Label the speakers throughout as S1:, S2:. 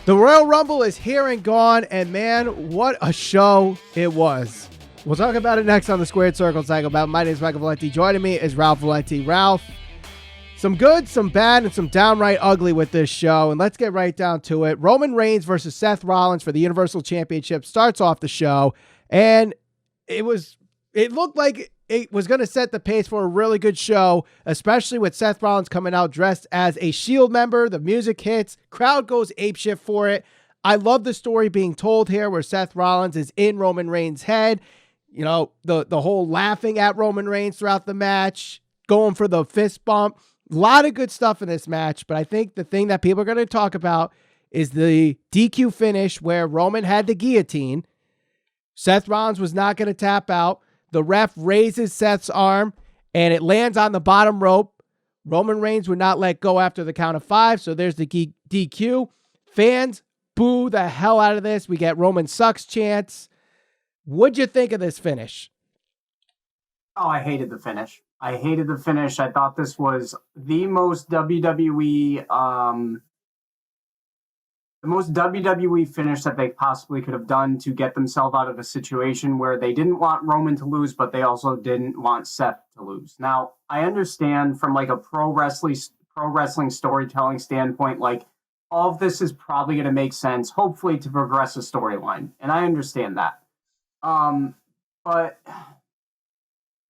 S1: The Royal Rumble is here and gone, and man, what a show it was. We'll talk about it next on the Squared Circle Cycle Bout. My name is Michael Valenti. Joining me is Ralph Valenti. Ralph, some good, some bad, and some downright ugly with this show, and let's get right down to it. Roman Reigns versus Seth Rollins for the Universal Championship starts off the show, and it looked like it was going to set the pace for a really good show, especially with Seth Rollins coming out dressed as a Shield member. The music hits, crowd goes apeshit for it. I love the story being told here where Seth Rollins is in Roman Reigns' head. You know, the whole laughing at Roman Reigns throughout the match, going for the fist bump. A lot of good stuff in this match, but I think the thing that people are going to talk about is the DQ finish where Roman had the guillotine. Seth Rollins was not going to tap out. The ref raises Seth's arm, and it lands on the bottom rope. Roman Reigns would not let go after the count of 5, so there's the DQ. Fans boo the hell out of this. We get Roman sucks chants. What'd you think of this finish?
S2: Oh, I hated the finish. I thought this was the most WWE finish that they possibly could have done to get themselves out of a situation where they didn't want Roman to lose, but they also didn't want Seth to lose. Now, I understand from like a pro wrestling storytelling standpoint, like all of this is probably going to make sense, hopefully to progress a storyline. And I understand that. But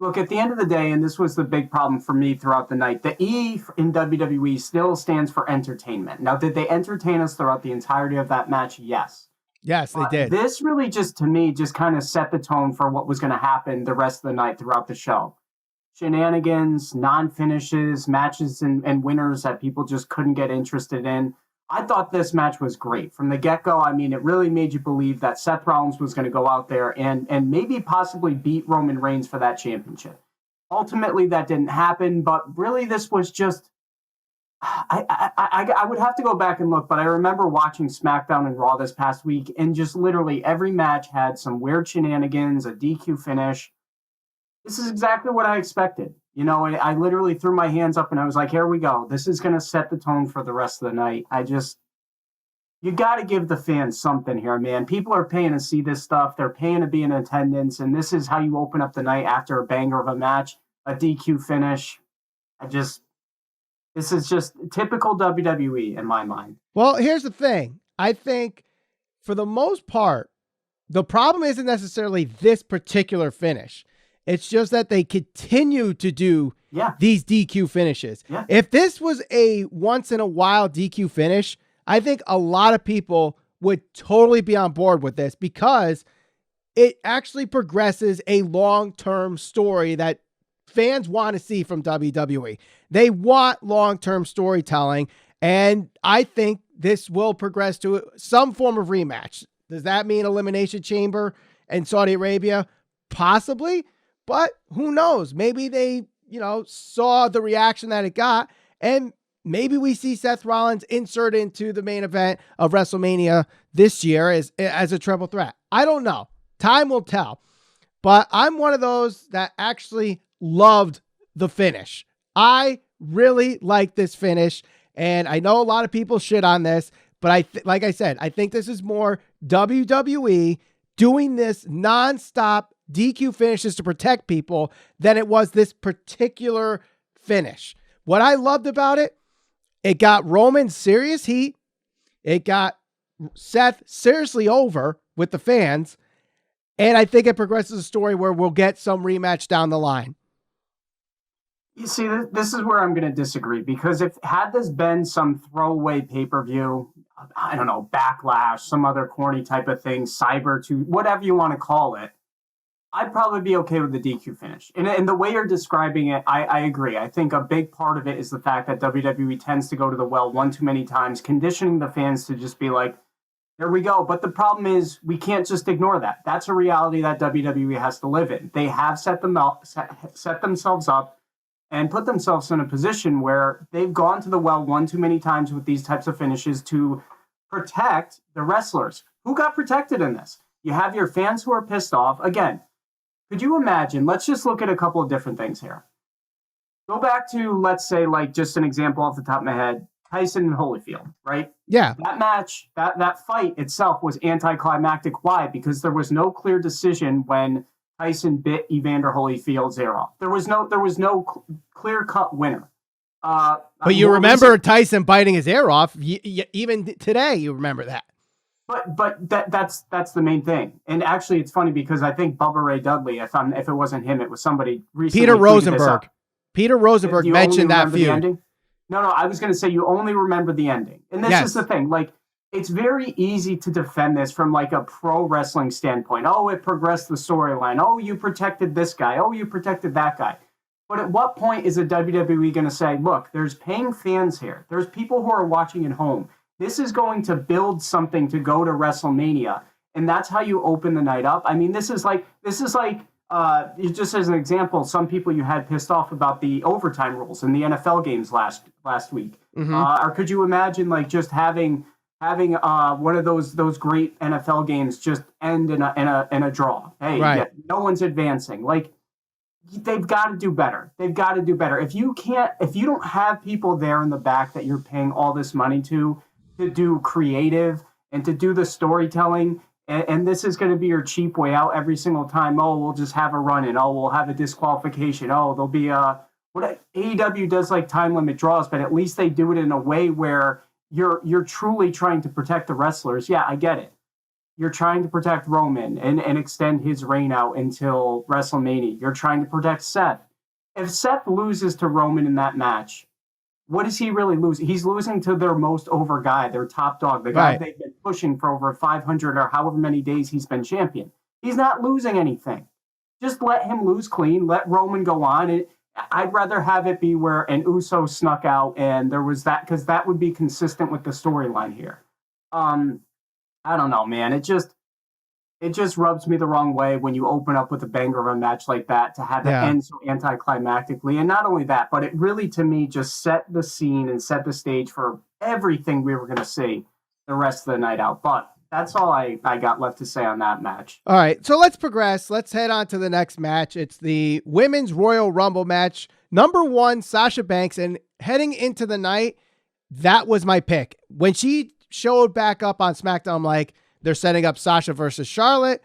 S2: look, at the end of the day, and this was the big problem for me throughout the night, the E in WWE still stands for entertainment. Now, did they entertain us throughout the entirety of that match? Yes.
S1: Yes, they did.
S2: This really just, to me, just kind of set the tone for what was going to happen the rest of the night throughout the show. Shenanigans, non-finishes, matches and winners that people just couldn't get interested in. I thought this match was great. From the get-go, I mean, it really made you believe that Seth Rollins was going to go out there and maybe possibly beat Roman Reigns for that championship. Ultimately, that didn't happen, but really this was just... I would have to go back and look, but I remember watching SmackDown and Raw this past week, and just literally every match had some weird shenanigans, a DQ finish. This is exactly what I expected. You know, I literally threw my hands up and I was like, here we go. This is going to set the tone for the rest of the night. You got to give the fans something here, man. People are paying to see this stuff. They're paying to be in attendance. And this is how you open up the night after a banger of a match, a DQ finish. This is just typical WWE in my mind.
S1: Well, here's the thing. I think for the most part, the problem isn't necessarily this particular finish. It's just that they continue to do these DQ finishes. Yeah. If this was a once-in-a-while DQ finish, I think a lot of people would totally be on board with this because it actually progresses a long-term story that fans want to see from WWE. They want long-term storytelling, and I think this will progress to some form of rematch. Does that mean Elimination Chamber in Saudi Arabia? Possibly. But who knows? Maybe they, saw the reaction that it got, and maybe we see Seth Rollins insert into the main event of WrestleMania this year as a triple threat. I don't know. Time will tell. But I'm one of those that actually loved the finish. I really like this finish, and I know a lot of people shit on this, but like I said, I think this is more WWE doing this nonstop DQ finishes to protect people than it was this particular finish. What I loved about it, it got Roman serious heat. It got Seth seriously over with the fans. And I think it progresses a story where we'll get some rematch down the line.
S2: You see, this is where I'm going to disagree, because had this been some throwaway pay-per-view, I don't know, Backlash, some other corny type of thing, Cyber 2, whatever you want to call it, I'd probably be okay with the DQ finish. And the way you're describing it, I agree. I think a big part of it is the fact that WWE tends to go to the well one too many times, conditioning the fans to just be like, there we go. But the problem is we can't just ignore that. That's a reality that WWE has to live in. They have set themselves up and put themselves in a position where they've gone to the well one too many times with these types of finishes to protect the wrestlers. Who got protected in this? You have your fans who are pissed off. Again, could you imagine? Let's just look at a couple of different things here. Go back to, let's say, like just an example off the top of my head, Tyson and Holyfield, right?
S1: Yeah.
S2: That match, that fight itself was anticlimactic. Why? Because there was no clear decision when Tyson bit Evander Holyfield's ear off. There was no clear cut winner.
S1: But you remember Tyson biting his ear off. Even today, you remember that.
S2: But that's the main thing. And actually, it's funny because I think Bubba Ray Dudley, if it wasn't him, it was somebody recently.
S1: Peter Rosenberg. Peter Rosenberg mentioned that feud.
S2: No, I was going to say you only remember the ending. And this is the thing. Like, it's very easy to defend this from like a pro wrestling standpoint. Oh, it progressed the storyline. Oh, you protected this guy. Oh, you protected that guy. But at what point is a WWE going to say, look, there's paying fans here. There's people who are watching at home. This is going to build something to go to WrestleMania. And that's how you open the night up. I mean, this is like just as an example, some people you had pissed off about the overtime rules in the NFL games last week. Mm-hmm. Or could you imagine like just having one of those great NFL games just end in a draw? Hey, right. No one's advancing. Like, they've got to do better. They've got to do better. If you don't have people there in the back that you're paying all this money to do creative and to do the storytelling, and this is going to be your cheap way out every single time. Oh, we'll just have a run-in. Oh, we'll have a disqualification. Oh, there'll be what AEW does, like time limit draws, but at least they do it in a way where you're truly trying to protect the wrestlers. Yeah, I get it. You're trying to protect Roman and extend his reign out until WrestleMania. You're trying to protect Seth. If Seth loses to Roman in that match, what does he really lose? He's losing to their most over guy, their top dog, the guy they've been pushing for over 500 or however many days he's been champion. He's not losing anything. Just let him lose clean. Let Roman go on. I'd rather have it be where an Uso snuck out and there was that, because that would be consistent with the storyline here. I don't know, man. It just rubs me the wrong way when you open up with a banger of a match like that to have it end so anticlimactically. And not only that, but it really, to me, just set the scene and set the stage for everything we were going to see the rest of the night out. But that's all I got left to say on that match.
S1: All right, so let's progress. Let's head on to the next match. It's the Women's Royal Rumble match. Number 1, Sasha Banks. And heading into the night, that was my pick. When she showed back up on SmackDown, I'm like, they're setting up Sasha versus Charlotte.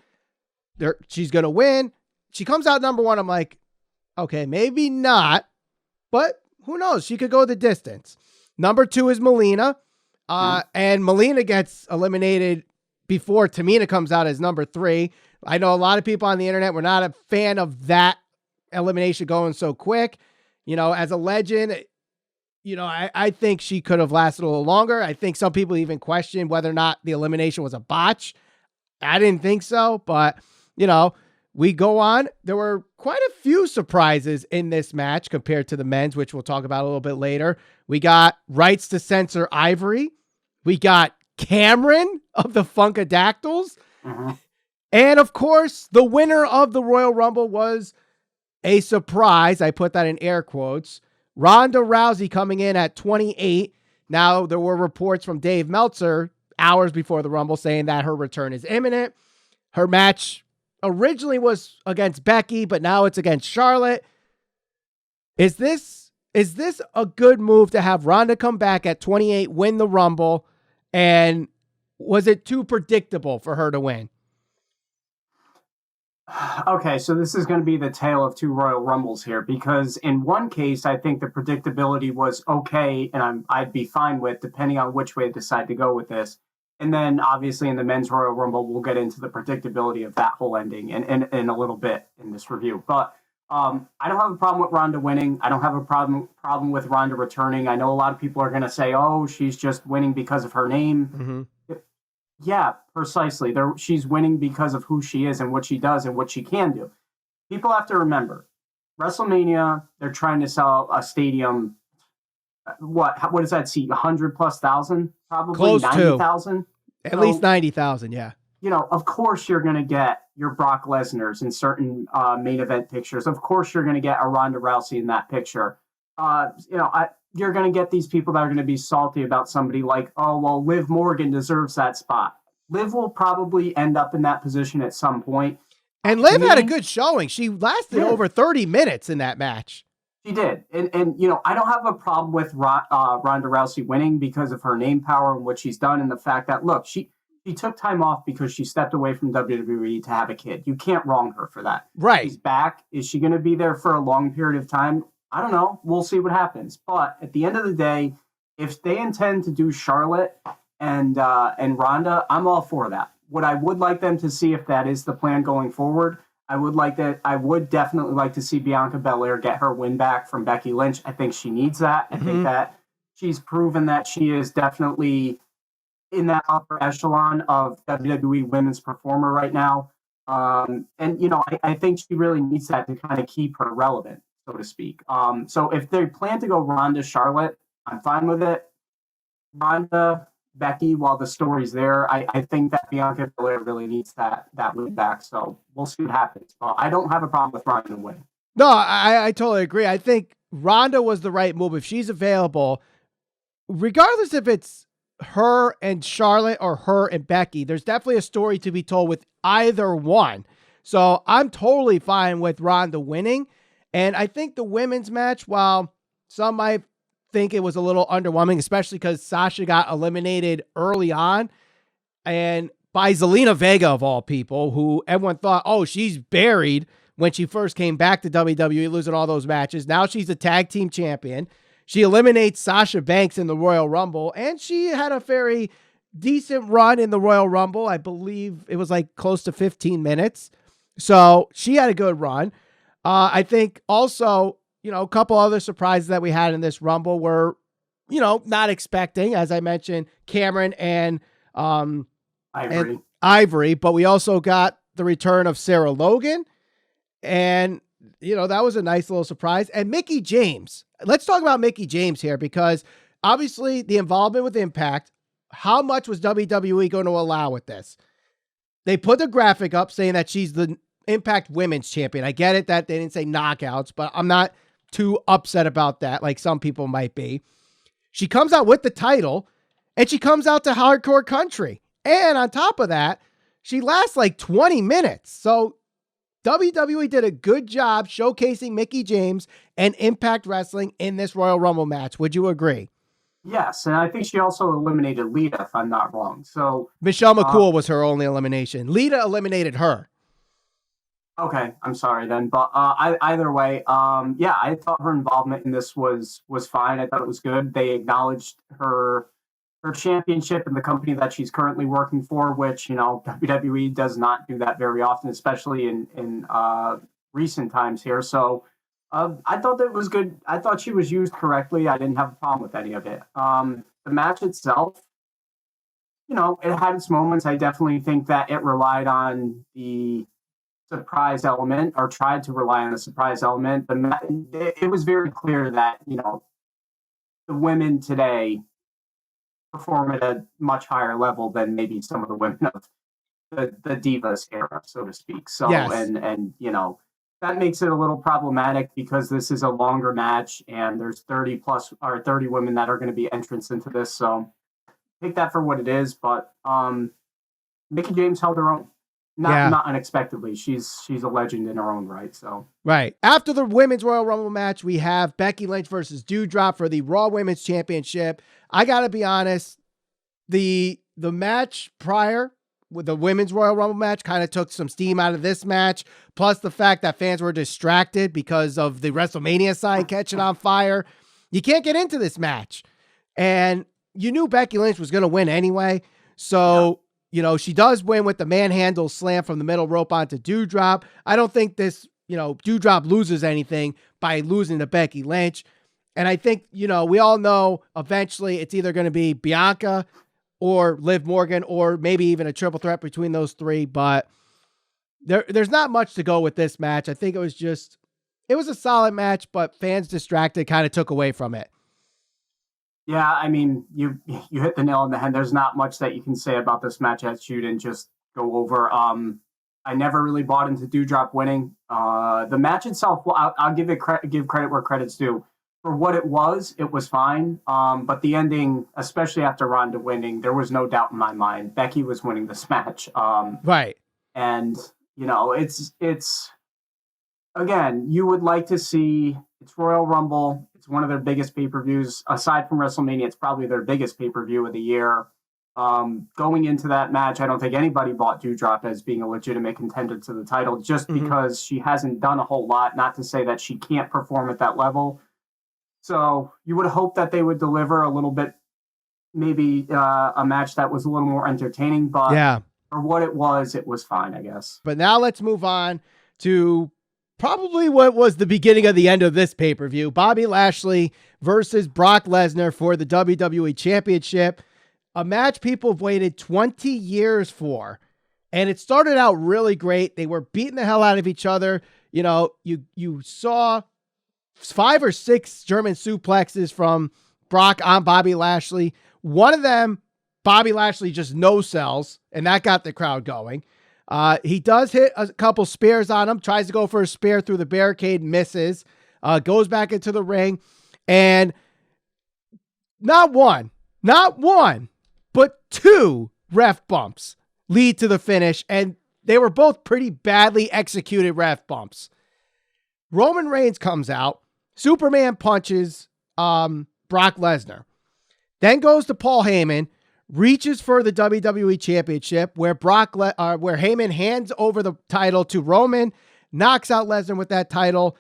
S1: She's going to win. She comes out number 1. I'm like, okay, maybe not, but who knows? She could go the distance. Number 2 is Melina. And Melina gets eliminated before Tamina comes out as number 3. I know a lot of people on the internet were not a fan of that elimination going so quick. You know, as a legend, you know, I think she could have lasted a little longer. I think some people even questioned whether or not the elimination was a botch. I didn't think so, but, you know, we go on. There were quite a few surprises in this match compared to the men's, which we'll talk about a little bit later. We got rights to censor Ivory. We got Cameron of the Funkadactyls. Mm-hmm. And, of course, the winner of the Royal Rumble was a surprise. I put that in air quotes. Ronda Rousey coming in at 28. Now, there were reports from Dave Meltzer hours before the Rumble saying that her return is imminent. Her match originally was against Becky, but now it's against Charlotte. Is this a good move to have Ronda come back at 28, win the Rumble? And was it too predictable for her to win?
S2: Okay, so this is going to be the tale of 2 Royal Rumbles here, because in one case, I think the predictability was okay, and I'd be fine with, depending on which way they decide to go with this. And then, obviously, in the Men's Royal Rumble, we'll get into the predictability of that whole ending in a little bit in this review. But I don't have a problem with Ronda winning. I don't have a problem with Ronda returning. I know a lot of people are going to say, oh, she's just winning because of her name. Mm-hmm. Yeah, precisely. She's winning because of who she is and what she does and what she can do. People have to remember, WrestleMania, they're trying to sell a stadium. What does that seat? 100,000+? Probably
S1: close
S2: 90,000.
S1: At least 90,000. Yeah.
S2: You know, of course you're going to get your Brock Lesnar's in certain main event pictures. Of course you're going to get a Ronda Rousey in that picture. You're going to get these people that are going to be salty about somebody like, oh, well, Liv Morgan deserves that spot. Liv will probably end up in that position at some point.
S1: And Liv had a good showing. She lasted over 30 minutes in that match.
S2: She did, and I don't have a problem with Ronda Rousey winning because of her name power and what she's done, and the fact that look, she took time off because she stepped away from WWE to have a kid. You can't wrong her for that.
S1: Right.
S2: She's back. Is she going to be there for a long period of time? I don't know. We'll see what happens. But at the end of the day, if they intend to do Charlotte and Ronda, I'm all for that. What I would like them to see, if that is the plan going forward, I would definitely like to see Bianca Belair get her win back from Becky Lynch. I think she needs that. I think that she's proven that she is definitely in that upper echelon of WWE women's performer right now. I think she really needs that to kind of keep her relevant, so to speak. So if they plan to go Ronda Charlotte, I'm fine with it. Ronda Becky, while the story's there, I think that Bianca Belair really needs that win back. So we'll see what happens. I don't have a problem with Ronda winning.
S1: No, I totally agree. I think Ronda was the right move. If she's available, regardless if it's her and Charlotte or her and Becky, there's definitely a story to be told with either one. So I'm totally fine with Ronda winning. And I think the women's match, while some might think it was a little underwhelming, especially because Sasha got eliminated early on and by Zelina Vega of all people, who everyone thought, oh, she's buried when she first came back to WWE, losing all those matches. Now she's a tag team champion. She eliminates Sasha Banks in the Royal Rumble, and she had a very decent run in the Royal Rumble. I believe it was like close to 15 minutes. So she had a good run. I think also, a couple other surprises that we had in this Rumble were, not expecting, as I mentioned, Cameron and Ivory, but we also got the return of Sarah Logan. And, that was a nice little surprise. And Mickie James. Let's talk about Mickie James here, because obviously the involvement with Impact, how much was WWE going to allow with this? They put the graphic up saying that she's the Impact Women's Champion. I get it that they didn't say knockouts, but I'm not too upset about that like some people might be. She comes out with the title, and she comes out to Hardcore Country. And on top of that, she lasts like 20 minutes. So WWE did a good job showcasing Mickie James and Impact Wrestling in this Royal Rumble match. Would you agree?
S2: Yes, and I think she also eliminated Lita, if I'm not wrong. So
S1: Michelle McCool was her only elimination. Lita eliminated her.
S2: Okay, I'm sorry then, but either way, I thought her involvement in this was fine. I thought it was good. They acknowledged her championship and the company that she's currently working for, which WWE does not do that very often, especially in recent times here. So I thought that was good. I thought she was used correctly. I didn't have a problem with any of it. The match itself, it had its moments. I definitely think that it relied on the surprise element, or tried to rely on the surprise element. It was very clear that the women today perform at a much higher level than maybe some of the women of the Divas era, so to speak. So
S1: yes.
S2: and that makes it a little problematic because this is a longer match and there's 30 women that are going to be entrants into this. So take that for what it is. But Mickie James held her own. Not unexpectedly. She's a legend in her own right. So
S1: right after the Women's Royal Rumble match, we have Becky Lynch versus Doudrop for the Raw Women's Championship. I gotta be honest, the match prior with the Women's Royal Rumble match kind of took some steam out of this match. Plus the fact that fans were distracted because of the WrestleMania sign catching on fire. You can't get into this match, and you knew Becky Lynch was going to win anyway. So. Yeah. She does win with the manhandle slam from the middle rope onto Doudrop. I don't think this, Doudrop loses anything by losing to Becky Lynch. And I think, we all know eventually it's either going to be Bianca or Liv Morgan, or maybe even a triple threat between those three. But there's not much to go with this match. I think it was a solid match, but fans distracted kind of took away from it.
S2: Yeah, I mean, you hit the nail on the head. There's not much that you can say about this match that you didn't just go over. I never really bought into Doudrop winning. The match itself, well, I'll give credit where credit's due. For what it was fine. But the ending, especially after Ronda winning, there was no doubt in my mind Becky was winning this match.
S1: Right.
S2: And it's again, you would like to see, it's Royal Rumble. It's one of their biggest pay-per-views. Aside from WrestleMania, it's probably their biggest pay-per-view of the year. Going into that match, I don't think anybody bought Doudrop as being a legitimate contender to the title just because she hasn't done a whole lot. Not to say that she can't perform at that level. So you would hope that they would deliver a little bit, maybe a match that was a little more entertaining. But for what it was fine, I guess.
S1: But now let's move on to probably what was the beginning of the end of this pay-per-view. Bobby Lashley versus Brock Lesnar for the WWE Championship. A match people have waited 20 years for. And it started out really great. They were beating the hell out of each other. You know, you saw 5 or 6 German suplexes from Brock on Bobby Lashley. One of them, Bobby Lashley just no-sells, and that got the crowd going. He does hit a couple spears on him, tries to go for a spear through the barricade, misses, goes back into the ring, and not one, but 2 ref bumps lead to the finish, and they were both pretty badly executed ref bumps. Roman Reigns comes out, Superman punches Brock Lesnar, then goes to Paul Heyman, reaches for the WWE Championship, where where Heyman hands over the title to Roman, knocks out Lesnar with that title.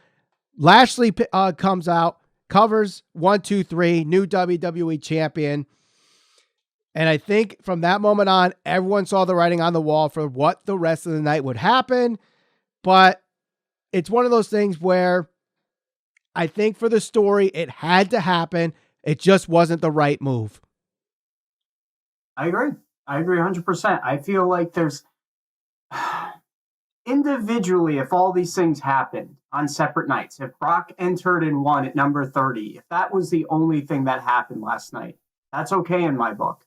S1: Lashley comes out, covers 1, 2, 3, new WWE champion. And I think from that moment on, everyone saw the writing on the wall for what the rest of the night would happen. But it's one of those things where I think for the story, it had to happen. It just wasn't the right move.
S2: I agree 100%. I feel like there's individually, if all these things happened on separate nights, if Brock entered and won at number 30, if that was the only thing that happened last night, that's okay in my book.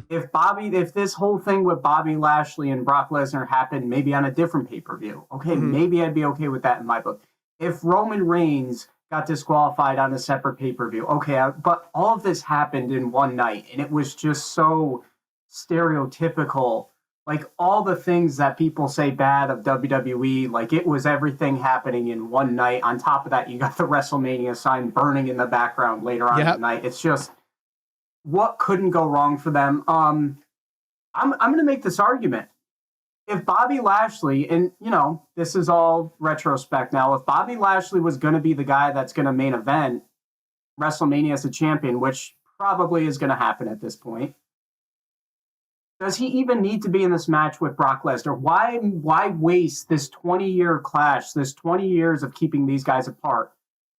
S2: If this whole thing with Bobby Lashley and Brock Lesnar happened maybe on a different pay-per-view, okay, maybe I'd be okay with that in my book. If Roman Reigns got disqualified on a separate pay-per-view, okay, but all of this happened in one night, and it was just so stereotypical. Like all the things that people say bad of WWE, like it was everything happening in one night. On top of that, you got the WrestleMania sign burning in the background later on in the night. It's just, what couldn't go wrong for them? I'm going to make this argument. If Bobby Lashley, and you know, this is all retrospect now, if Bobby Lashley was going to be the guy that's going to main event WrestleMania as a champion, which probably is going to happen at this point, does he even need to be in this match with Brock Lesnar? Why waste this 20-year clash, this 20 years of keeping these guys apart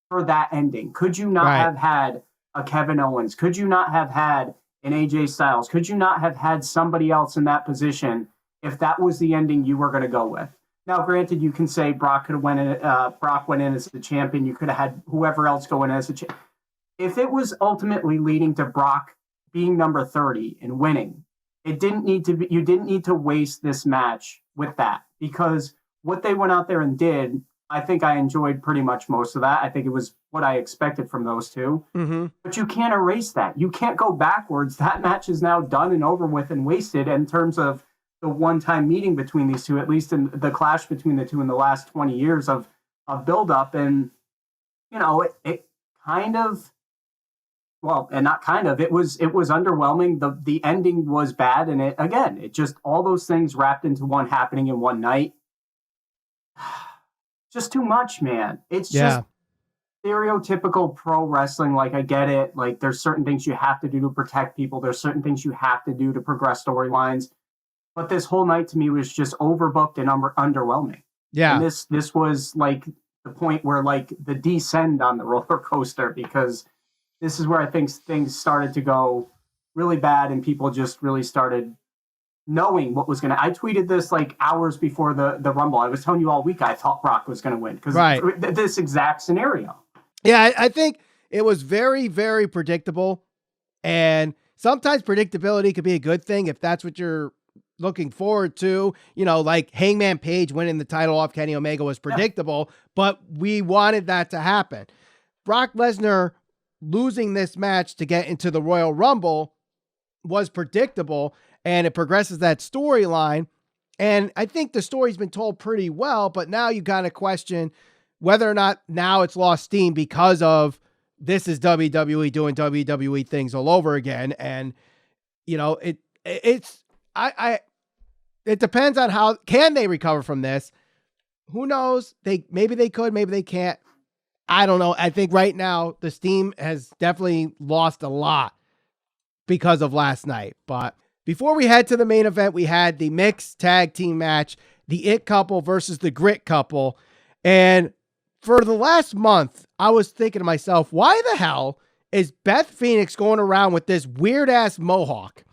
S2: for that ending? Could you not have had a Kevin Owens? Could you not have had an AJ Styles? Could you not have had somebody else in that position if that was the ending you were going to go with? Now, granted, you can say Brock went in as the champion. You could have had whoever else go in as a champion. If it was ultimately leading to Brock being number 30 and winning, you didn't need to waste this match with that, because what they went out there and did, I think I enjoyed pretty much most of that. I think it was what I expected from those two. But you can't erase that. You can't go backwards. That match is now done and over with and wasted in terms of the one-time meeting between these two, at least in the clash between the two in the last 20 years of build-up. And, you know, it kind of, well, and not kind of, it was underwhelming. The ending was bad. And it just, all those things wrapped into one happening in one night. Just too much, man. It's just stereotypical pro wrestling. Like, I get it. Like, there's certain things you have to do to protect people. There's certain things you have to do to progress storylines. But this whole night to me was just overbooked and underwhelming. Yeah. And this was like the point where, like, the descend on the roller coaster, because this is where I think things started to go really bad and people just really started knowing what was going to. I tweeted this like hours before the Rumble. I was telling you all week I thought Brock was going to win because this exact scenario.
S1: Yeah, I think it was very, very predictable. And sometimes predictability could be a good thing if that's what you're looking forward to. You know, like Hangman Page winning the title off Kenny Omega was predictable, but we wanted that to happen. Brock Lesnar losing this match to get into the Royal Rumble was predictable, and it progresses that storyline. And I think the story's been told pretty well, but now you got to question, whether or not now it's lost steam because of this is WWE doing WWE things all over again. And, it depends on how can they recover from this. Who knows? Maybe they could, maybe they can't. I don't know. I think right now the steam has definitely lost a lot because of last night. But before we head to the main event, we had the mixed tag team match, the It couple versus the Grit couple. And for the last month, I was thinking to myself, why the hell is Beth Phoenix going around with this weird ass mohawk?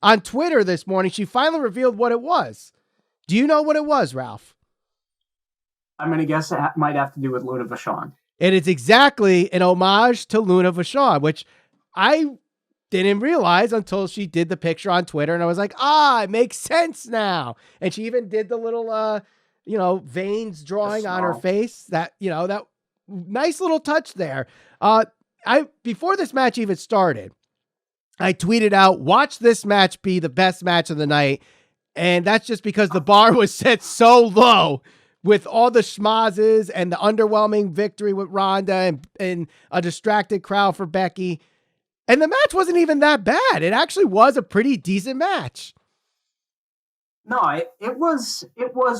S1: On Twitter this morning, she finally revealed what it was. Do you know what it was, Ralph?
S2: I'm going to guess it might have to do with Luna Vachon.
S1: It is exactly an homage to Luna Vachon, which I didn't realize until she did the picture on Twitter. And I was like, it makes sense now. And she even did the little, veins drawing on her face. That nice little touch there. Before this match even started, I tweeted out, watch this match be the best match of the night. And that's just because the bar was set so low with all the schmazes and the underwhelming victory with Ronda and a distracted crowd for Becky. And the match wasn't even that bad. It actually was a pretty decent match.
S2: No, it was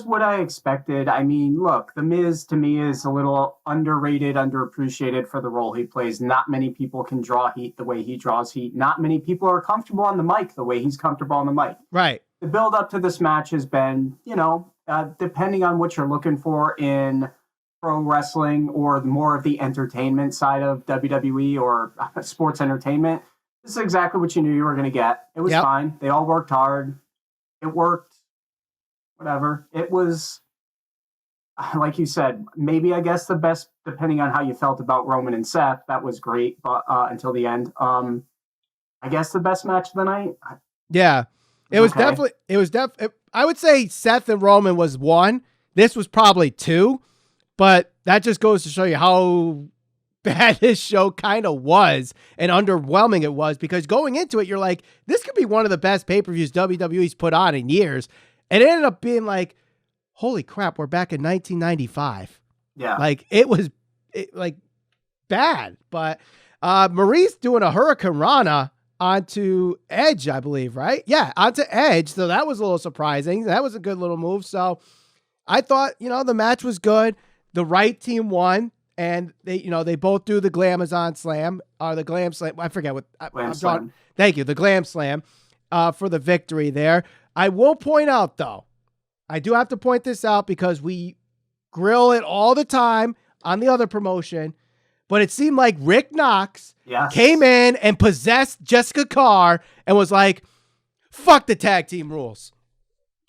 S2: what I expected. I mean, look, The Miz to me is a little underrated, underappreciated for the role he plays. Not many people can draw heat the way he draws heat. Not many people are comfortable on the mic the way he's comfortable on the mic.
S1: Right.
S2: The build up to this match has been, depending on what you're looking for in pro wrestling or more of the entertainment side of WWE or sports entertainment, this is exactly what you knew you were going to get. It was fine. They all worked hard. It worked. Whatever. It was, like you said, maybe I guess the best, depending on how you felt about Roman and Seth. That was great, but until the end. I guess the best match of the night.
S1: Yeah. It was definitely, I would say Seth and Roman was 1. This was probably 2, but that just goes to show you how bad this show kind of was and underwhelming it was, because going into it, you're like, this could be one of the best pay-per-views WWE's put on in years. And it ended up being like, holy crap, we're back in 1995.
S2: Yeah.
S1: Like it was bad, but Maurice doing a Hurricane Rana onto Edge, I believe, right? Yeah, onto Edge. So that was a little surprising. That was a good little move. So I thought, the match was good. The right team won, and they both do the Glamazon Slam or the Glam Slam. I forget what I'm drawing. Thank you, the Glam Slam for the victory there. I will point out, though, I do have to point this out because we grill it all the time on the other promotion. But it seemed like Rick Knox came in and possessed Jessica Carr and was like, fuck the tag team rules.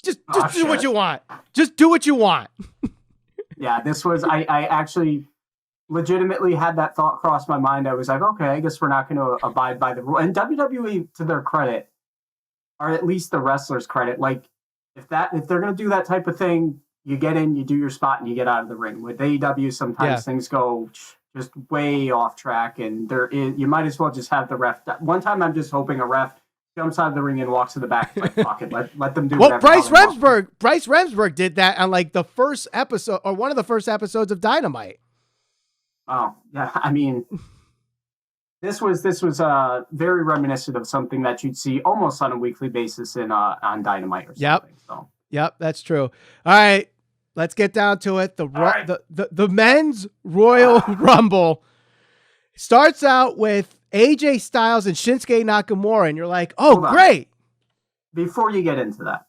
S1: Just do what you want. Just do what you want.
S2: Yeah, this was, I actually legitimately had that thought cross my mind. I was like, okay, I guess we're not going to abide by the rule. And WWE, to their credit, or at least the wrestlers' credit, like if they're going to do that type of thing, you get in, you do your spot, and you get out of the ring. With AEW, sometimes things go just way off track, and you might as well just have the ref. One time, I'm just hoping a ref jumps out of the ring and walks to the back. Like, fuck it, let them do.
S1: Well, Bryce Remsburg did that on like the first episode or one of the first episodes of Dynamite.
S2: Oh yeah, I mean, this was very reminiscent of something that you'd see almost on a weekly basis on Dynamite or something.
S1: Yep, that's true. All right. Let's get down to it. The men's Royal Rumble starts out with AJ Styles and Shinsuke Nakamura, and you're like, oh, great.
S2: Before you get into that,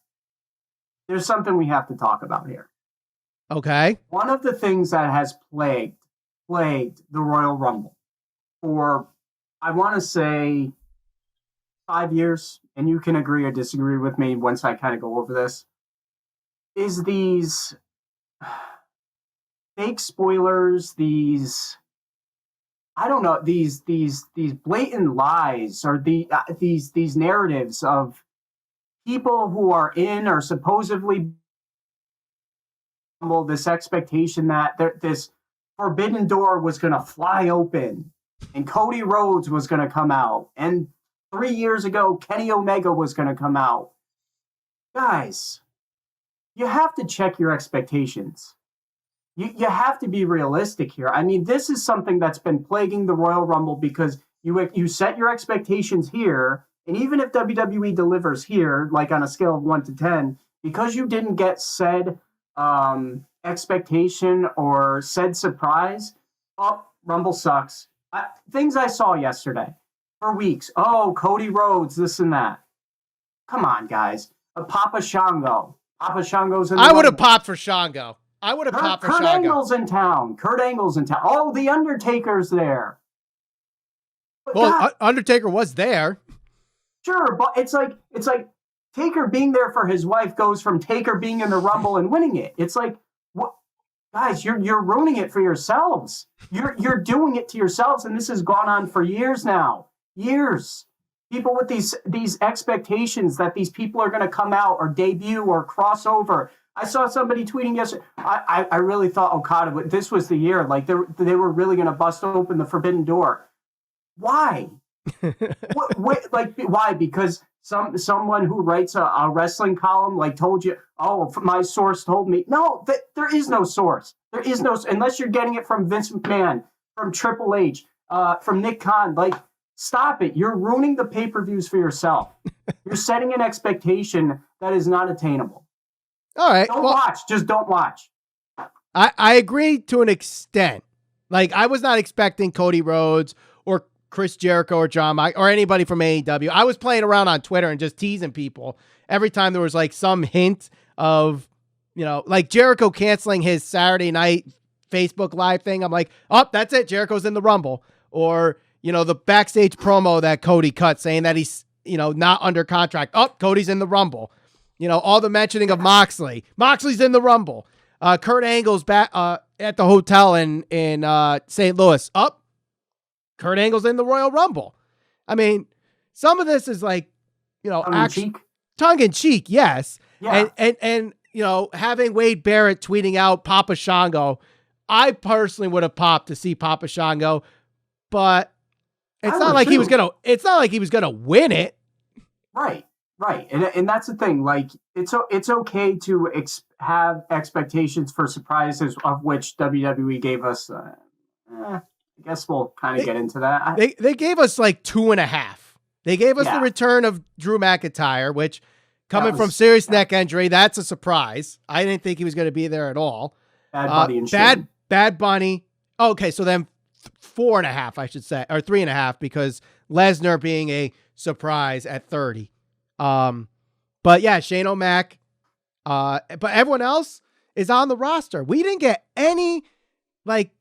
S2: there's something we have to talk about here.
S1: Okay.
S2: One of the things that has plagued the Royal Rumble for, I want to say, 5 years, and you can agree or disagree with me once I kind of go over this, is these fake spoilers, these blatant lies, or these narratives of people who are in or supposedly this expectation that this forbidden door was going to fly open and Cody Rhodes was going to come out, and 3 years ago Kenny Omega was going to come out. Guys, you have to check your expectations. you have to be realistic here. I mean, this is something that's been plaguing the Royal Rumble because you set your expectations here, and even if WWE delivers here, like on a scale of 1 to 10, because you didn't get said expectation or said surprise, Rumble sucks. Things I saw yesterday for weeks. Oh, Cody Rhodes, this and that. Come on, guys. Papa Shango. Papa Shango's in the
S1: I would have popped for Shango. I would have popped for
S2: Kurt
S1: Shango.
S2: Angle's in town. Kurt Angle's in town. Oh, the Undertaker's there.
S1: But well, Undertaker was there.
S2: Sure, but it's like Taker being there for his wife goes from Taker being in the Rumble and winning it. It's like, what, guys? You're ruining it for yourselves. You're doing it to yourselves, and this has gone on for years now. Years. People with these expectations that these people are going to come out or debut or cross over. I saw somebody tweeting yesterday. I really thought Okada, this was the year. Like they were really going to bust open the forbidden door. Why? Why? Because someone who writes a wrestling column like told you, oh, my source told me. No, there is no source. There is no, unless you're getting it from Vince McMahon, from Triple H, from Nick Khan. Like, stop it. You're ruining the pay-per-views for yourself. You're setting an expectation that is not attainable.
S1: All right.
S2: Don't watch. Just don't watch.
S1: I agree to an extent. Like, I was not expecting Cody Rhodes or Chris Jericho or John Mike or anybody from AEW. I was playing around on Twitter and just teasing people every time there was like some hint of, like Jericho canceling his Saturday night Facebook Live thing. I'm like, oh, that's it. Jericho's in the Rumble. Or, the backstage promo that Cody cut saying that he's, not under contract. Oh, Cody's in the Rumble. All the mentioning of Moxley. Moxley's in the Rumble. Kurt Angle's back at the hotel in St. Louis. Up. Kurt Angle's in the Royal Rumble. I mean, some of this is like, tongue in cheek, yes.
S2: Yeah.
S1: And having Wade Barrett tweeting out Papa Shango, I personally would have popped to see Papa Shango, but it's not like he was gonna win it.
S2: Right. And that's the thing. Like, it's okay to have expectations for surprises, of which WWE gave us. I guess we'll kind of get into that.
S1: They gave us like 2.5. They gave us the return of Drew McIntyre, which coming from serious neck injury, that's a surprise. I didn't think he was going to be there at all.
S2: Bad Bunny and Shane.
S1: Bad Bunny. Okay, so then 4.5, I should say, or 3.5, because Lesnar being a surprise at 30. But yeah, Shane O'Mac. But everyone else is on the roster. We didn't get any like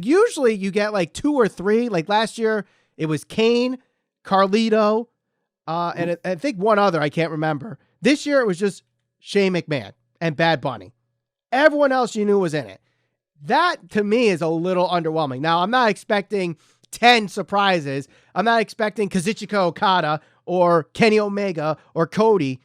S1: usually you get like 2 or 3. Like last year it was Kane, Carlito, and I think one other, I can't remember. This year it was just Shane McMahon and Bad Bunny. Everyone else you knew was in it. That to me is a little underwhelming. Now I'm not expecting 10 surprises. I'm not expecting Kazuchika Okada or Kenny Omega or Cody,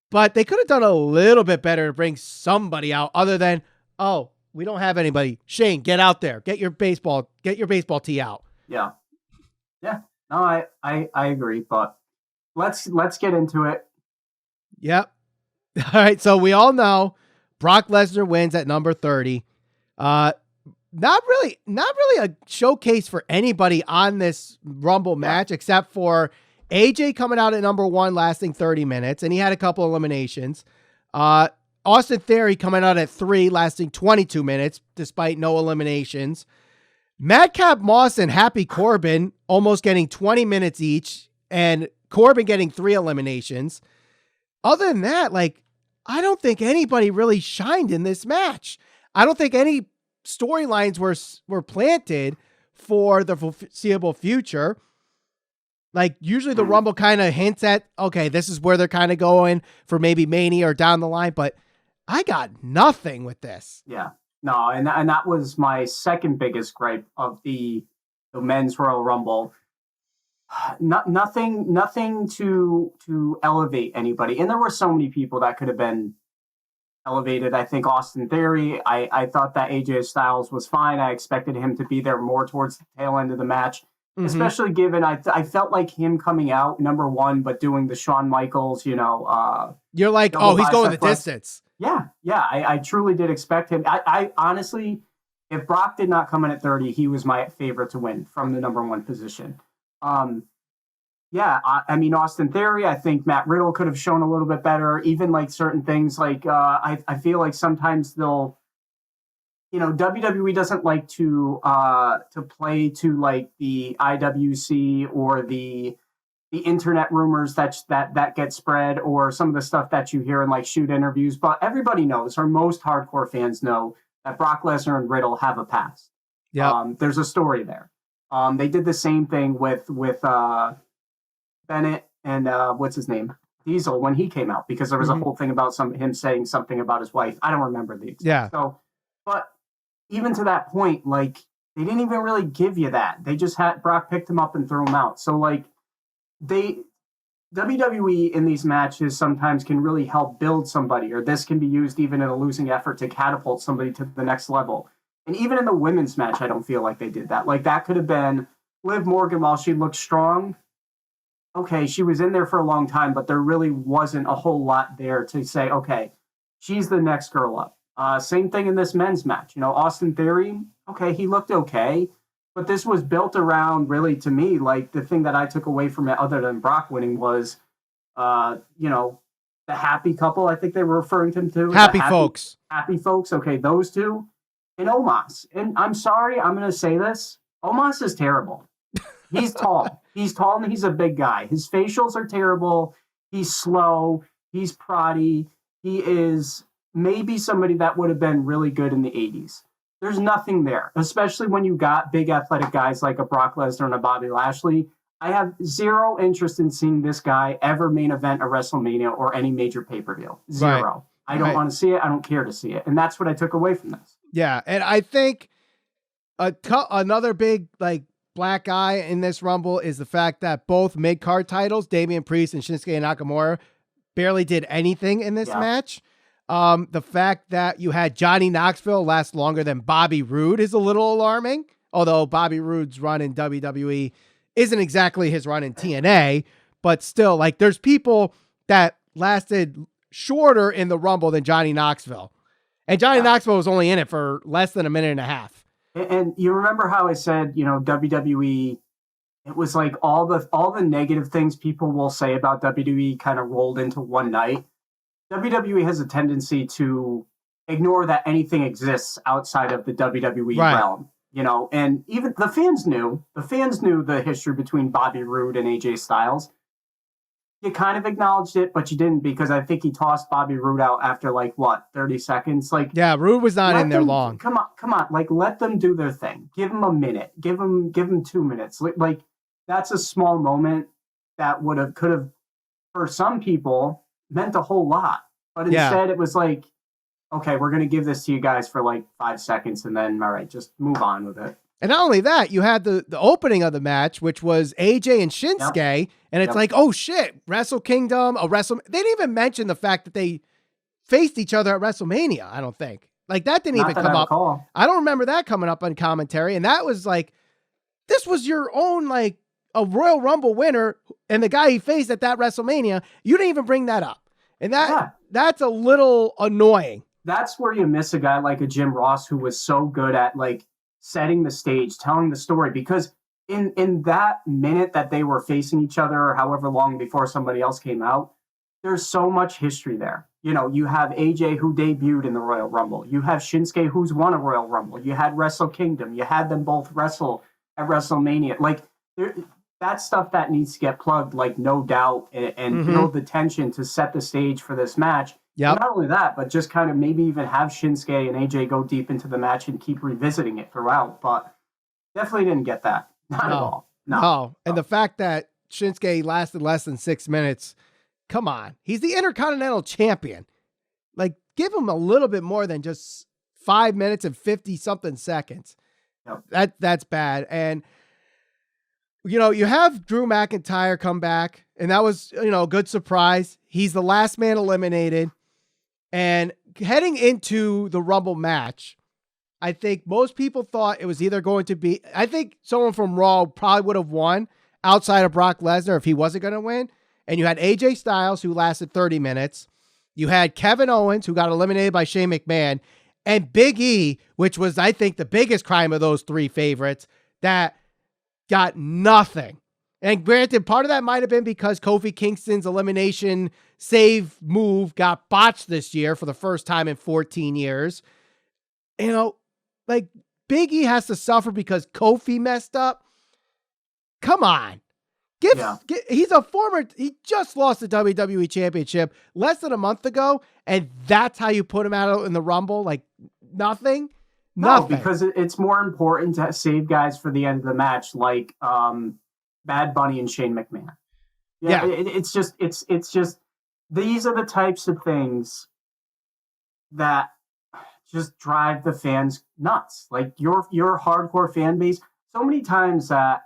S1: but they could have done a little bit better to bring somebody out other than, oh, we don't have anybody. Shane, get out there. Get your baseball tee out.
S2: Yeah. No, I agree, but let's get into it.
S1: Yep. All right. So we all know Brock Lesnar wins at number 30. Not really a showcase for anybody on this Rumble match, except for AJ coming out at number 1, lasting 30 minutes, and he had a couple eliminations. Austin Theory coming out at 3, lasting 22 minutes, despite no eliminations. Madcap Moss and Happy Corbin almost getting 20 minutes each, and Corbin getting 3 eliminations. Other than that, like, I don't think anybody really shined in this match. I don't think any storylines were planted for the foreseeable future. Like, usually the Rumble kind of hints at, okay, this is where they're kind of going for maybe Mania or down the line, but I got nothing with this.
S2: Yeah, no, and that was my second biggest gripe of the men's Royal Rumble. Nothing to elevate anybody, and there were so many people that could have been elevated. I think Austin Theory. I thought that AJ Styles was fine. I expected him to be there more towards the tail end of the match. Mm-hmm. Especially given I felt like him coming out number 1, but doing the Shawn Michaels,
S1: you're like, oh, he's going the distance.
S2: Yeah, I truly did expect him. I honestly, if Brock did not come in at 30, he was my favorite to win from the number one position. I mean, Austin Theory, I think Matt Riddle could have shown a little bit better. Even like certain things, like I feel like sometimes they'll, WWE doesn't like to play to like the IWC or the internet rumors that get spread, or some of the stuff that you hear in like shoot interviews. But everybody knows, or most hardcore fans know, that Brock Lesnar and Riddle have a past.
S1: Yeah.
S2: There's a story there. They did the same thing with Bennett and what's his name, Diesel, when he came out, because there was a whole thing about him saying something about his wife. I don't remember the exact.
S1: Yeah.
S2: So, but even to that point, like, they didn't even really give you that. They just had Brock picked him up and threw him out. So like, WWE in these matches sometimes can really help build somebody, or this can be used even in a losing effort to catapult somebody to the next level. And even in the women's match, I don't feel like they did that. Like, that could have been Liv Morgan, while she looked strong. Okay, she was in there for a long time, but there really wasn't a whole lot there to say, okay, she's the next girl up. Same thing in this men's match. Austin Theory, okay, he looked okay, but this was built around, really, to me, like, the thing that I took away from it, other than Brock winning, was, the happy couple, I think they were referring to him to.
S1: Happy folks.
S2: Happy folks, okay, those two. And Omos. And I'm sorry, I'm going to say this. Omos is terrible. He's tall. He's tall and he's a big guy. His facials are terrible. He's slow. He's proddy. He is maybe somebody that would have been really good in the 80s. There's nothing there, especially when you got big athletic guys like a Brock Lesnar and a Bobby Lashley. I have zero interest in seeing this guy ever main event a WrestleMania or any major pay-per-view. Zero. Right. I don't want to see it. I don't care to see it. And that's what I took away from this.
S1: Yeah, and I think another big, like, black eye in this Rumble is the fact that both mid-card titles, Damian Priest and Shinsuke Nakamura, barely did anything in this match. The fact that you had Johnny Knoxville last longer than Bobby Roode is a little alarming, although Bobby Roode's run in WWE isn't exactly his run in TNA, but still, like, there's people that lasted shorter in the Rumble than Johnny Knoxville. And Johnny Knoxville was only in it for less than a minute and a half.
S2: And you remember how I said, WWE, it was like all the negative things people will say about WWE kind of rolled into one night. WWE has a tendency to ignore that anything exists outside of the WWE realm, and even the fans knew the history between Bobby Roode and AJ Styles. You kind of acknowledged it, but you didn't, because I think he tossed Bobby Roode out after 30 seconds. Like,
S1: yeah, Roode was not in there long.
S2: Come on. Like, let them do their thing. Give them a minute. Give them 2 minutes. Like, that's a small moment that could have, for some people, meant a whole lot. But instead it was like, okay, we're going to give this to you guys for 5 seconds, and then, all right, just move on with it.
S1: And not only that, you had the opening of the match, which was AJ and Shinsuke, and it's like, oh shit, Wrestle Kingdom, They didn't even mention the fact that they faced each other at WrestleMania, I don't think. Like, that didn't even come up. I don't remember that coming up on commentary, and that was like, this was your own, like, a Royal Rumble winner, and the guy he faced at that WrestleMania, you didn't even bring that up. And that's a little annoying.
S2: That's where you miss a guy like a Jim Ross, who was so good at, like, setting the stage, telling the story, because in that minute that they were facing each other, or however long before somebody else came out, there's so much history there. You have AJ, who debuted in the Royal Rumble. You have Shinsuke, who's won a Royal Rumble. You had Wrestle Kingdom. You had them both wrestle at WrestleMania. Like, that's stuff that needs to get plugged, like, no doubt, and build the tension to set the stage for this match. Yep. Not only that, but just kind of maybe even have Shinsuke and AJ go deep into the match and keep revisiting it throughout. But definitely didn't get that. Not at all.
S1: No. And the fact that Shinsuke lasted less than 6 minutes, come on. He's the Intercontinental Champion. Like, give him a little bit more than just 5 minutes and 50-something seconds. Yep. That's bad. And, you have Drew McIntyre come back, and that was, a good surprise. He's the last man eliminated. And heading into the Rumble match, I think most people thought it was either going to be, I think someone from Raw probably would have won outside of Brock Lesnar if he wasn't going to win. And you had AJ Styles, who lasted 30 minutes. You had Kevin Owens, who got eliminated by Shane McMahon, and Big E, which was, I think, the biggest crime of those three favorites, that got nothing. And granted, part of that might have been because Kofi Kingston's elimination save move got botched this year for the first time in 14 years. You know, like, Big E has to suffer because Kofi messed up. Come on. He just lost the WWE Championship less than a month ago, and that's how you put him out in the Rumble? Like, nothing?
S2: No, because it's more important to save guys for the end of the match, like Bad Bunny and Shane McMahon. Yeah. It's just these are the types of things that just drive the fans nuts. Like, your hardcore fan base, so many times that,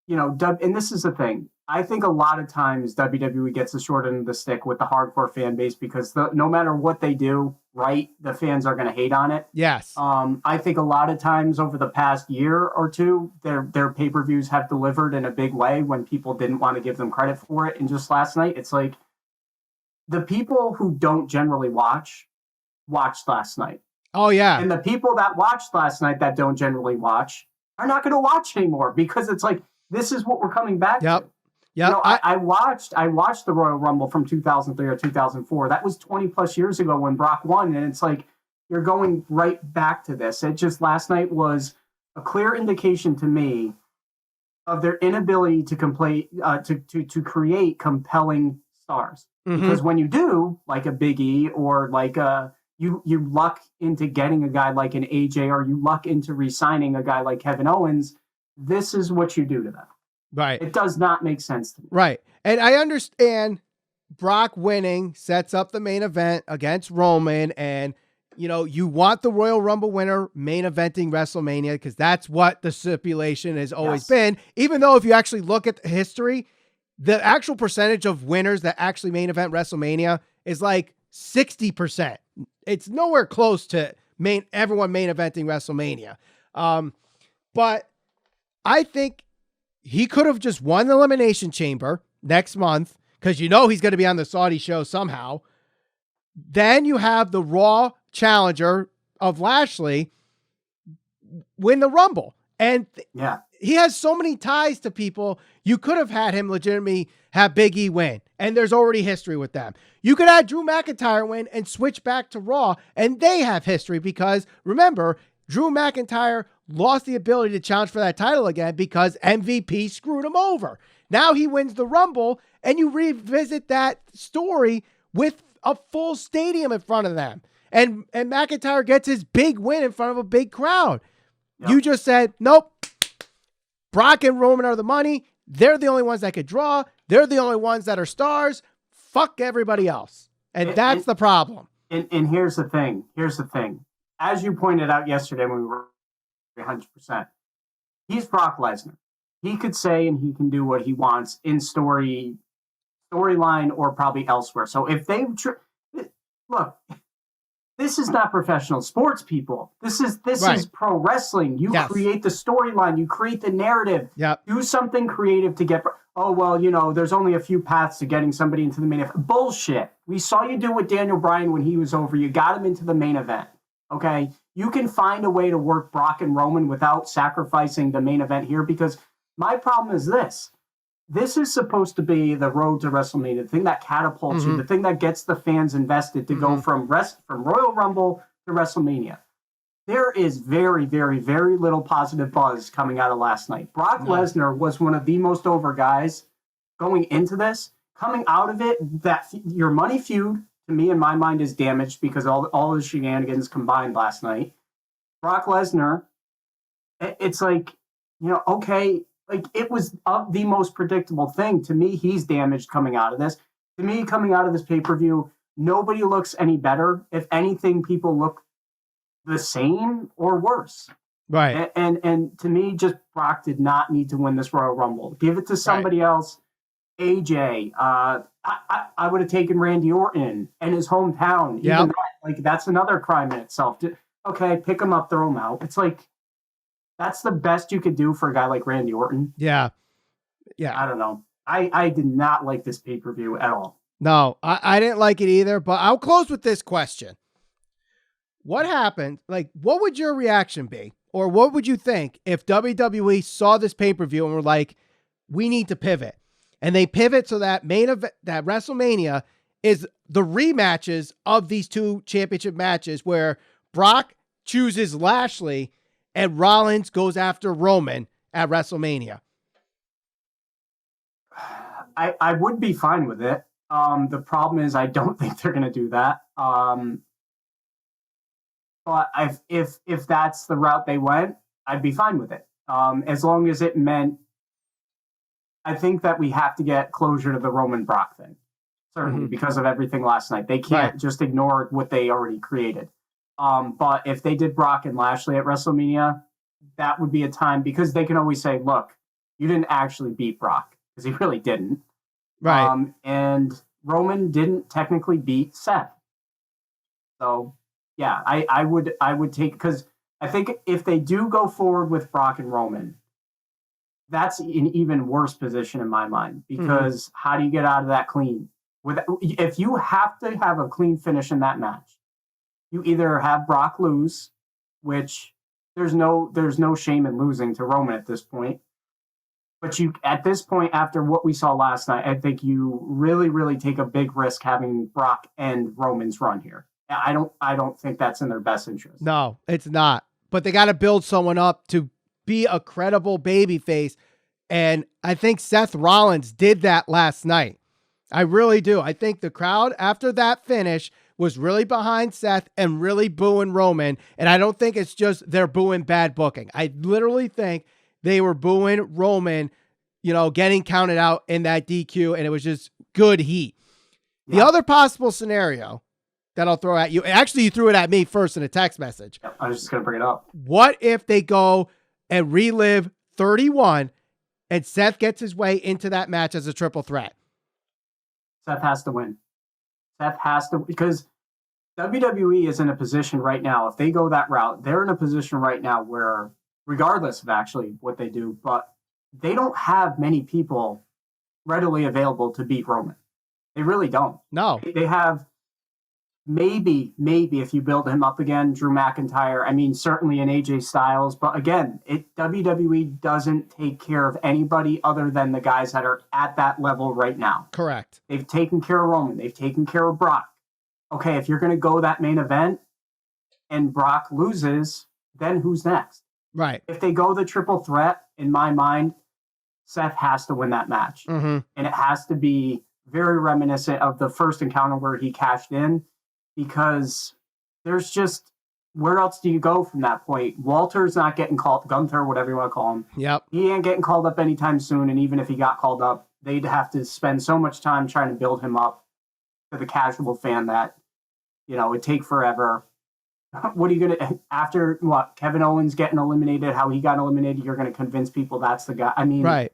S2: you know, and this is the thing. I think a lot of times WWE gets the short end of the stick with the hardcore fan base because no matter what they do, right, the fans are going to hate on it.
S1: Yes.
S2: I think a lot of times over the past year or two, their pay-per-views have delivered in a big way when people didn't want to give them credit for it. And just last night, it's like the people who don't generally watched last night.
S1: Oh, yeah.
S2: And the people that watched last night that don't generally watch are not going to watch anymore because it's like, this is what we're coming back to.
S1: Yeah,
S2: you know, I watched the Royal Rumble from 2003 or 2004. That was 20 plus years ago when Brock won, and it's like you're going right back to this. It just last night was a clear indication to me of their inability to create compelling stars. Mm-hmm. Because when you do, like a Big E or like you luck into getting a guy like an AJ, or you luck into re-signing a guy like Kevin Owens, this is what you do to them.
S1: Right.
S2: It does not make sense to me.
S1: Right. And I understand Brock winning sets up the main event against Roman, and, you know, you want the Royal Rumble winner main eventing WrestleMania because that's what the stipulation has always been. Even though if you actually look at the history, the actual percentage of winners that actually main event WrestleMania is like 60%. It's nowhere close to everyone main eventing WrestleMania. But I think he could have just won the Elimination Chamber next month because you know he's going to be on the Saudi show somehow. Then you have the Raw challenger of Lashley win the Rumble. And he has so many ties to people. You could have had him legitimately have Big E win, and there's already history with them. You could have Drew McIntyre win and switch back to Raw, and they have history because, remember, Drew McIntyre lost the ability to challenge for that title again because MVP screwed him over. Now he wins the Rumble, and you revisit that story with a full stadium in front of them. And McIntyre gets his big win in front of a big crowd. Yep. You just said, nope, Brock and Roman are the money. They're the only ones that could draw. They're the only ones that are stars. Fuck everybody else. And that's the problem.
S2: And here's the thing. As you pointed out yesterday when we were 100%, he's Brock Lesnar. He could say and he can do what he wants in storyline or probably elsewhere. So if they look, this is not professional sports, people. This is pro wrestling. You create the storyline. You create the narrative.
S1: Yep.
S2: Do something creative to get. Oh, well, you know, there's only a few paths to getting somebody into the main event. Bullshit. We saw you do with Daniel Bryan when he was over. You got him into the main event. Okay? You can find a way to work Brock and Roman without sacrificing the main event here, because my problem is this. This is supposed to be the road to WrestleMania, the thing that catapults you, the thing that gets the fans invested to go from Royal Rumble to WrestleMania. There is very, very, very little positive buzz coming out of last night. Brock Lesnar was one of the most over guys going into this. Coming out of it, that your money feud, to me, in my mind, is damaged because all the shenanigans combined last night. Brock Lesnar, it's like, you know, okay, like it was the most predictable thing. To me, he's damaged coming out of this. To me, coming out of this pay-per-view, nobody looks any better. If anything, people look the same or worse.
S1: Right.
S2: And to me, just Brock did not need to win this Royal Rumble. Give it to somebody else. AJ, I would have taken Randy Orton and his hometown.
S1: Yeah.
S2: Like that's another crime in itself. Okay, pick him up, throw him out. It's like, that's the best you could do for a guy like Randy Orton.
S1: Yeah. Yeah.
S2: I don't know. I did not like this pay-per-view at all.
S1: No, I didn't like it either, but I'll close with this question. What happened? Like, what would your reaction be? Or what would you think if WWE saw this pay-per-view and were like, we need to pivot? And they pivot so that main event, that WrestleMania is the rematches of these two championship matches where Brock chooses Lashley and Rollins goes after Roman at WrestleMania.
S2: I would be fine with it. The problem is I don't think they're going to do that. But if that's the route they went, I'd be fine with it. As long as it meant, I think that we have to get closure to the Roman Brock thing, certainly because of everything last night. They can't just ignore what they already created. But if they did Brock and Lashley at WrestleMania, that would be a time, because they can always say, look, you didn't actually beat Brock, because he really didn't.
S1: Right.
S2: And Roman didn't technically beat Seth. So, yeah, I would take, because I think if they do go forward with Brock and Roman, that's an even worse position in my mind, because how do you get out of that clean? If you have to have a clean finish in that match, you either have Brock lose, which there's no shame in losing to Roman at this point. But you, at this point, after what we saw last night, I think you really, really take a big risk having Brock end Roman's run here. I don't think that's in their best interest.
S1: No, it's not. But they got to build someone up to be a credible babyface. And I think Seth Rollins did that last night. I really do. I think the crowd after that finish was really behind Seth and really booing Roman. And I don't think it's just they're booing bad booking. I literally think they were booing Roman, getting counted out in that DQ, and it was just good heat. Yeah. The other possible scenario that I'll throw at you, actually you threw it at me first in a text message.
S2: I was just going to bring it up.
S1: What if they go and relive 31 and Seth gets his way into that match as a triple threat?
S2: Seth has to win. Seth has to, because WWE is in a position right now, if they go that route, they're in a position right now where, regardless of actually what they do, but they don't have many people readily available to beat Roman. They really don't.
S1: No.
S2: They have maybe if you build him up again, Drew McIntyre. I mean, certainly an AJ Styles. But again, WWE doesn't take care of anybody other than the guys that are at that level right now.
S1: Correct.
S2: They've taken care of Roman. They've taken care of Brock. Okay, if you're going to go that main event and Brock loses, then who's next?
S1: Right.
S2: If they go the triple threat, in my mind, Seth has to win that match. And it has to be very reminiscent of the first encounter where he cashed in, because there's just, where else do you go from that point? Walter's not getting called, Gunther, whatever you want to call him.
S1: Yep.
S2: He ain't getting called up anytime soon. And even if he got called up, they'd have to spend so much time trying to build him up to the casual fan that, it'd take forever. What are you going to, after what, Kevin Owens getting eliminated, how he got eliminated, you're going to convince people that's the guy? I mean,
S1: right.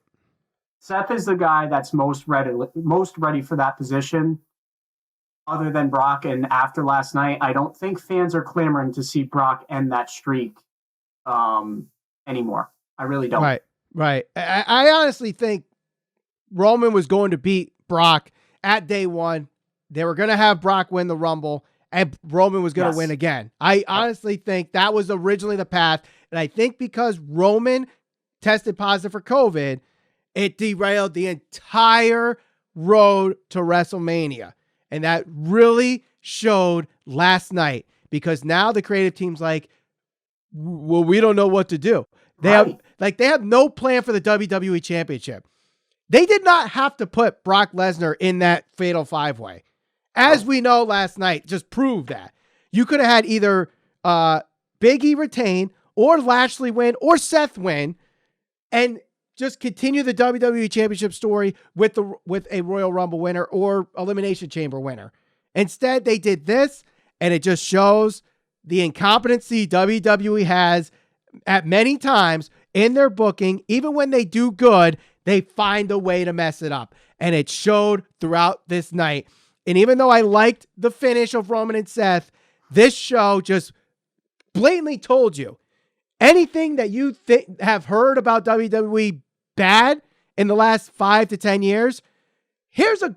S2: Seth is the guy that's most ready for that position, other than Brock. And after last night, I don't think fans are clamoring to see Brock end that streak anymore. I really don't.
S1: Right. I honestly think Roman was going to beat Brock at day one. They were going to have Brock win the Rumble, and Roman was going to win again. I honestly think that was originally the path. And I think because Roman tested positive for COVID, it derailed the entire road to WrestleMania. And that really showed last night, because now the creative team's like, well, we don't know what to do. They have no plan for the WWE Championship. They did not have to put Brock Lesnar in that fatal 5-way. As we know, last night just proved that. You could have had either Big E retain, or Lashley win, or Seth win, and just continue the WWE Championship story with a Royal Rumble winner or Elimination Chamber winner. Instead, they did this, and it just shows the incompetency WWE has at many times in their booking. Even when they do good, they find a way to mess it up. And it showed throughout this night. And even though I liked the finish of Roman and Seth, this show just blatantly told you anything that you have heard about WWE bad in the last 5 to 10 years, Here's a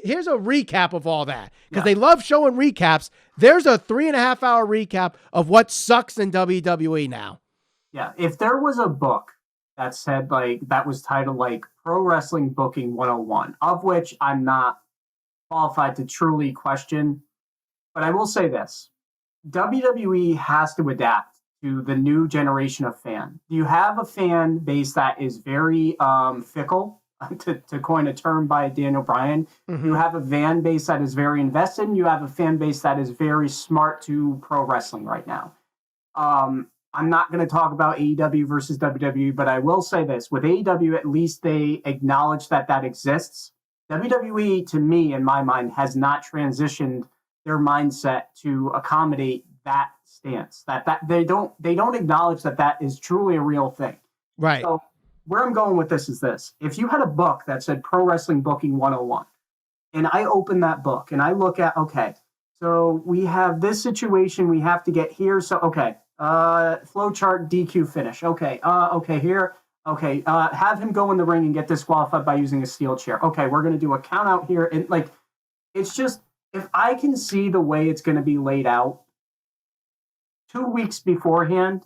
S1: here's a recap of all that, because they love showing recaps. There's a 3.5 hour recap of what sucks in WWE now.
S2: Yeah, if there was a book that said that was titled Pro Wrestling Booking 101, of which I'm not qualified to truly question, but I will say this: WWE has to adapt to the new generation of fan. You have a fan base that is very fickle. To coin a term by Daniel Bryan, you have a fan base that is very invested, and you have a fan base that is very smart to pro wrestling right now. I'm not going to talk about AEW versus WWE, but I will say this. With AEW, at least they acknowledge that exists. WWE, to me, in my mind, has not transitioned their mindset to accommodate that stance. That they don't acknowledge that is truly a real thing.
S1: Right.
S2: So, where I'm going with this is this. If you had a book that said Pro Wrestling Booking 101, and I open that book and I look at, okay, so we have this situation we have to get here. So, okay, flowchart DQ finish. Okay, here. Okay, have him go in the ring and get disqualified by using a steel chair. Okay, we're going to do a count out here. And it's just, if I can see the way it's going to be laid out 2 weeks beforehand,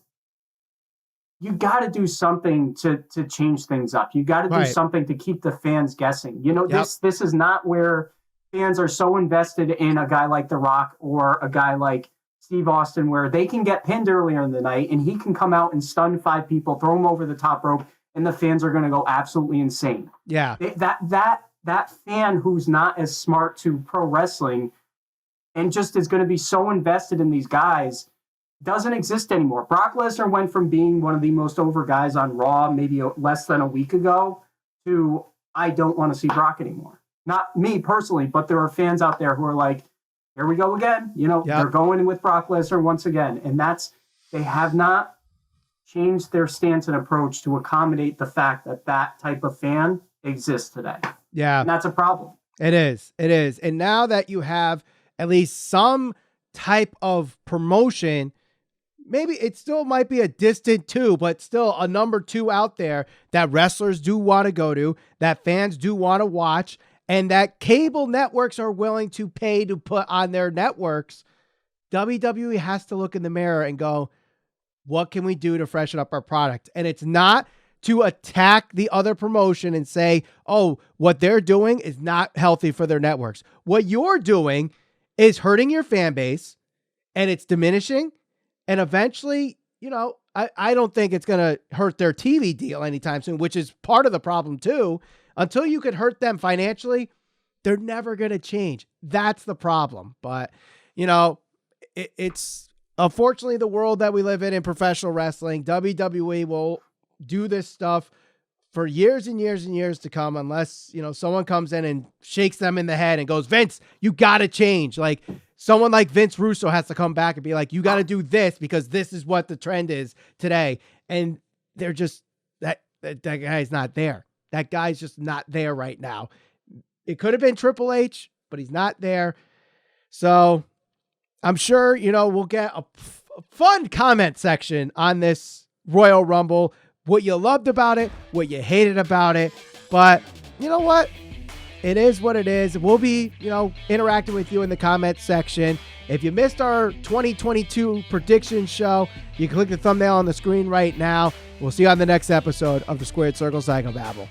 S2: you got to do something to change things up. You got to do something to keep the fans guessing. This is not where fans are so invested in a guy like The Rock or a guy like Steve Austin, where they can get pinned earlier in the night and he can come out and stun 5 people, throw them over the top rope, and the fans are going to go absolutely insane.
S1: Yeah.
S2: That fan who's not as smart to pro wrestling and just is going to be so invested in these guys doesn't exist anymore. Brock Lesnar went from being one of the most over guys on Raw maybe less than a week ago to I don't want to see Brock anymore. Not me personally, but there are fans out there who are like, here we go again. They're going in with Brock Lesnar once again. And they have not changed their stance and approach to accommodate the fact that type of fan exists today.
S1: Yeah.
S2: And that's a problem.
S1: It is. And now that you have at least some type of promotion, maybe it still might be a distant 2, but still a number 2 out there that wrestlers do want to go to, that fans do want to watch, and that cable networks are willing to pay to put on their networks. WWE has to look in the mirror and go, what can we do to freshen up our product? And it's not to attack the other promotion and say, oh, what they're doing is not healthy for their networks. What you're doing is hurting your fan base, and it's diminishing. And eventually, I don't think it's going to hurt their TV deal anytime soon, which is part of the problem too. Until you could hurt them financially, they're never going to change. That's the problem. But, it's unfortunately the world that we live in professional wrestling. WWE will do this stuff for years and years and years to come, unless, someone comes in and shakes them in the head and goes, Vince, you got to change. Like, someone like Vince Russo has to come back and be like, you got to do this because this is what the trend is today. And they're just, that guy's not there. That guy's just not there right now. It could have been Triple H, but he's not there. So I'm sure, we'll get a fun comment section on this Royal Rumble. What you loved about it, what you hated about it. But you know what? It is what it is. We'll be, interacting with you in the comments section. If you missed our 2022 prediction show, you can click the thumbnail on the screen right now. We'll see you on the next episode of the Squared Circle Psychobabble.